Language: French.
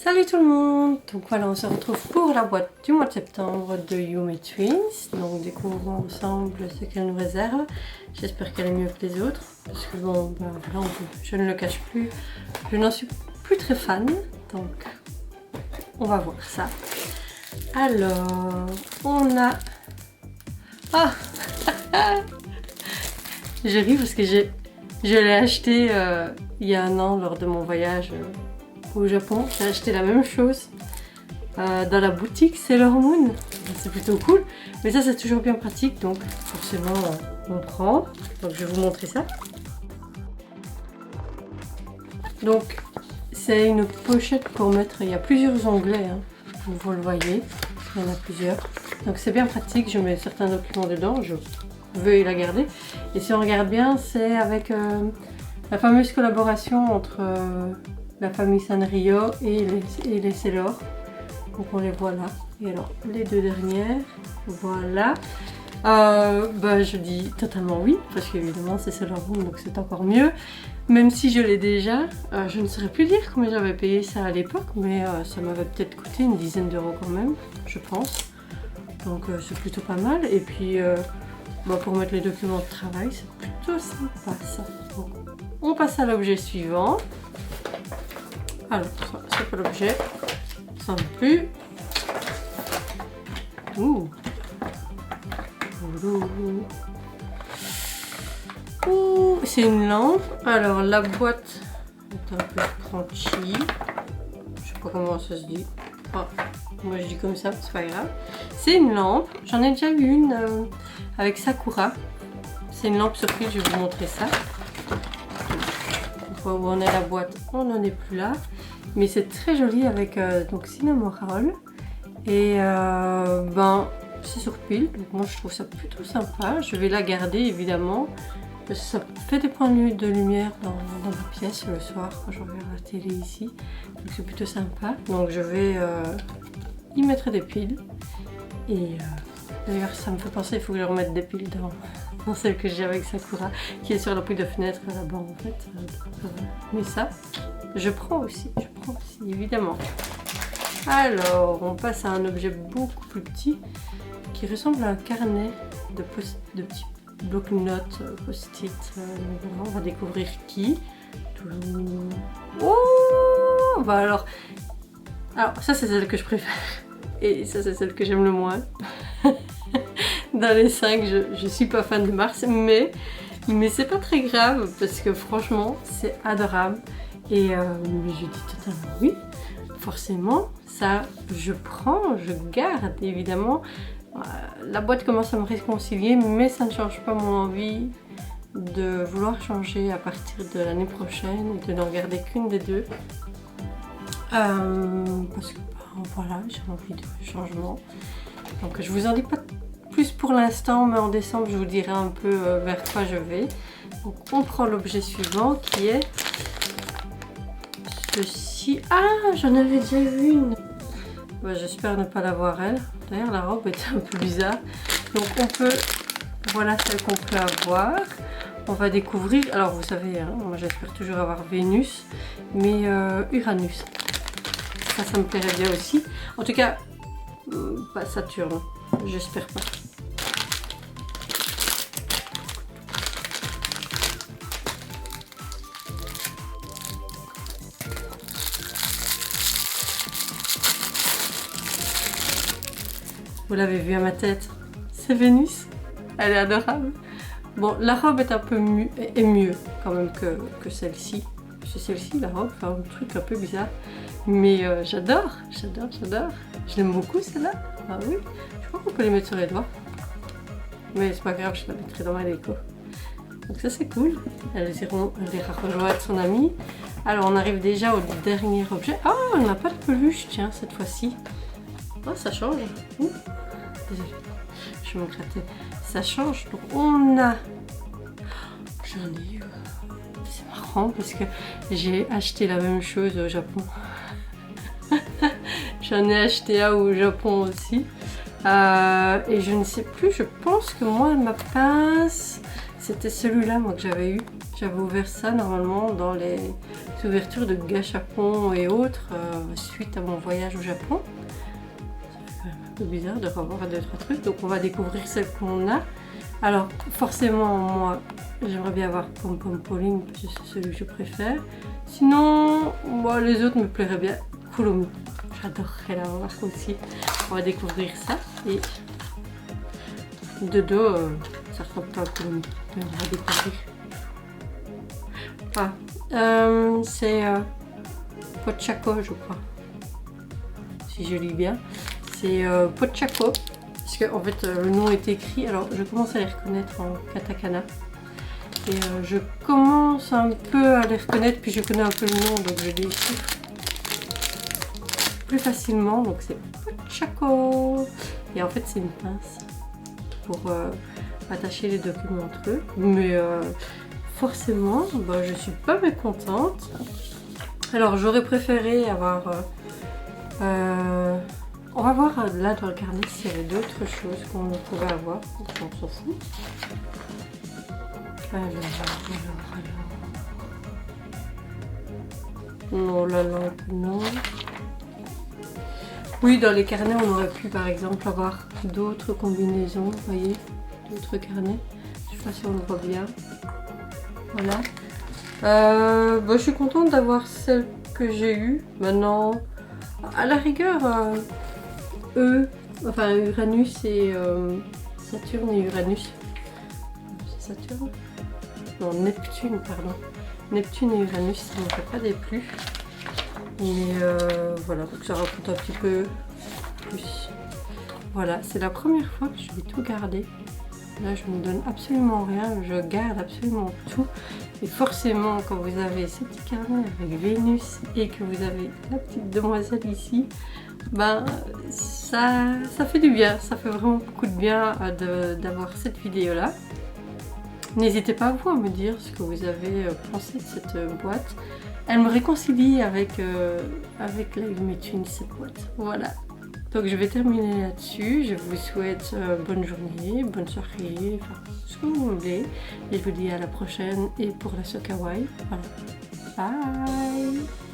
Salut tout le monde! Donc voilà, on se retrouve pour la boîte du mois de septembre de Yumi Twins. Donc découvrons ensemble ce qu'elle nous réserve. J'espère qu'elle est mieux que les autres. Parce que bon, ben voilà, je ne le cache plus. Je n'en suis plus très fan. Donc on va voir ça. Alors, on a... Ah je ris parce que je l'ai acheté il y a un an lors de mon voyage au Japon. J'ai acheté la même chose dans la boutique Sailor Moon. C'est plutôt cool. Mais ça, c'est toujours bien pratique. Donc forcément, on prend. Donc je vais vous montrer ça. Donc c'est une pochette pour mettre... Il y a plusieurs onglets. Hein. Vous le voyez. Il y en a plusieurs. Donc c'est bien pratique. Je mets certains documents dedans. Je veuille la garder. Et si on regarde bien, c'est avec la fameuse collaboration entre la famille Sanrio et les Sailor. Donc on les voit là. Et alors les deux dernières, voilà. Bah, je dis totalement oui, parce qu'évidemment c'est Sailor Moon, donc c'est encore mieux. Même si je l'ai déjà, je ne saurais plus dire combien j'avais payé ça à l'époque, mais ça m'avait peut-être coûté une dizaine d'euros quand même, je pense. Donc c'est plutôt pas mal. Et puis bah, pour mettre les documents de travail, c'est plutôt sympa ça. Donc, on passe à l'objet suivant. Alors, ça c'est pas l'objet, ça non plus. Ouh. Ouh, c'est une lampe. Alors la boîte est un peu crunchy. Je sais pas comment ça se dit. Oh, moi je dis comme ça, c'est pas grave. C'est une lampe. J'en ai déjà eu une avec Sakura. C'est une lampe surprise, je vais vous montrer ça. Où on est la boîte, on n'en est plus là. Mais c'est très joli avec donc cinnamon roll. Et ben c'est sur pile, donc moi je trouve ça plutôt sympa. Je vais la garder évidemment. Parce que ça fait des points de lumière dans ma pièce le soir quand je regarde la télé ici. Donc c'est plutôt sympa. Donc je vais y mettre des piles. Et d'ailleurs ça me fait penser, il faut que je remette des piles dans celle que j'ai avec Sakura, qui est sur la pouille de fenêtre là-bas en fait. Mais ça, je prends aussi évidemment. Alors on passe à un objet beaucoup plus petit qui ressemble à un carnet de petits bloc-notes, post-it. On va découvrir qui. Oh bah alors ça c'est celle que je préfère et ça c'est celle que j'aime le moins. Dans les 5, je suis pas fan de Mars, mais c'est pas très grave parce que franchement c'est adorable et mais je dis totalement oui. Forcément ça je prends, je garde évidemment. La boîte commence à me réconcilier, mais ça ne change pas mon envie de vouloir changer à partir de l'année prochaine et de n'en garder qu'une des deux. Parce que voilà, j'ai envie de changement. Donc je vous en dis pas plus pour l'instant, mais en décembre je vous dirai un peu vers quoi je vais. Donc on prend l'objet suivant qui est ceci. Ah, j'en avais déjà vu une. Bah, j'espère ne pas l'avoir elle. D'ailleurs la robe était un peu bizarre. Donc on peut... Voilà celle qu'on peut avoir. On va découvrir... Alors vous savez, hein, moi j'espère toujours avoir Vénus. Mais Uranus. Ça me plairait bien aussi. En tout cas, pas Saturne. J'espère pas. Vous l'avez vu à ma tête, c'est Vénus. Elle est adorable. Bon, la robe est un peu mieux quand même que celle-ci. C'est celle-ci, la robe, enfin, un truc un peu bizarre. Mais j'adore. Je l'aime beaucoup celle-là. Ah oui, je crois qu'on peut les mettre sur les doigts. Mais c'est pas grave, je la mettrai dans ma déco. Donc ça c'est cool. Elle ira rejoindre son amie. Alors on arrive déjà au dernier objet. Ah, on n'a pas de peluche, tiens, cette fois-ci. Oh, ça change. Ouh. Désolée, je me grattais. Ça change. Donc on a... J'en ai eu... C'est marrant parce que j'ai acheté la même chose au Japon. J'en ai acheté un au Japon aussi. Et je ne sais plus, je pense que moi ma pince, c'était celui-là moi que j'avais eu. J'avais ouvert ça normalement dans les ouvertures de Gachapon et autres suite à mon voyage au Japon. C'est un peu bizarre de revoir 2-3 trucs, donc on va découvrir celle qu'on a. Alors forcément moi j'aimerais bien avoir Pom Pom Pauline parce que c'est celui que je préfère. Sinon moi, les autres me plairaient bien. Kuromi, j'adorerais l'avoir aussi. On va découvrir ça et de dos ça ressemble pas à Kuromi, mais on va découvrir. C'est Pochako je crois, si je lis bien. C'est Pochako, parce que en fait le nom est écrit, alors je commence à les reconnaître en katakana. Et je commence un peu à les reconnaître, puis je connais un peu le nom, donc je les chiffre plus facilement. Donc c'est Pochako. Et en fait c'est une pince pour attacher les documents entre eux. Mais forcément, bah, je suis pas mécontente. Alors j'aurais préféré avoir... on va voir là dans le carnet s'il y avait d'autres choses qu'on pouvait avoir. On s'en fout. Alors... Non, la lampe, non. Oui, dans les carnets, on aurait pu par exemple avoir d'autres combinaisons, vous voyez, d'autres carnets. Je sais pas si on le voit bien. Voilà. Bah, je suis contente d'avoir celle que j'ai eue. Maintenant, à la rigueur, enfin Uranus et Saturne et Uranus. C'est Saturne? Non, Neptune, pardon. Neptune et Uranus, ça ne fait pas des plus. Mais voilà, donc ça raconte un petit peu plus. Voilà, c'est la première fois que je vais tout garder. Là, je ne me donne absolument rien, je garde absolument tout. Et forcément, quand vous avez ce petit carnet avec Vénus et que vous avez la petite demoiselle ici, ben ça fait du bien. Ça fait vraiment beaucoup de bien d'avoir cette vidéo-là. N'hésitez pas vous à me dire ce que vous avez pensé de cette boîte. Elle me réconcilie avec Live Neptune, cette boîte. Voilà. Donc je vais terminer là-dessus. Je vous souhaite bonne journée, bonne soirée, enfin ce que vous voulez. Et je vous dis à la prochaine et pour la Sokawai. Voilà. Bye!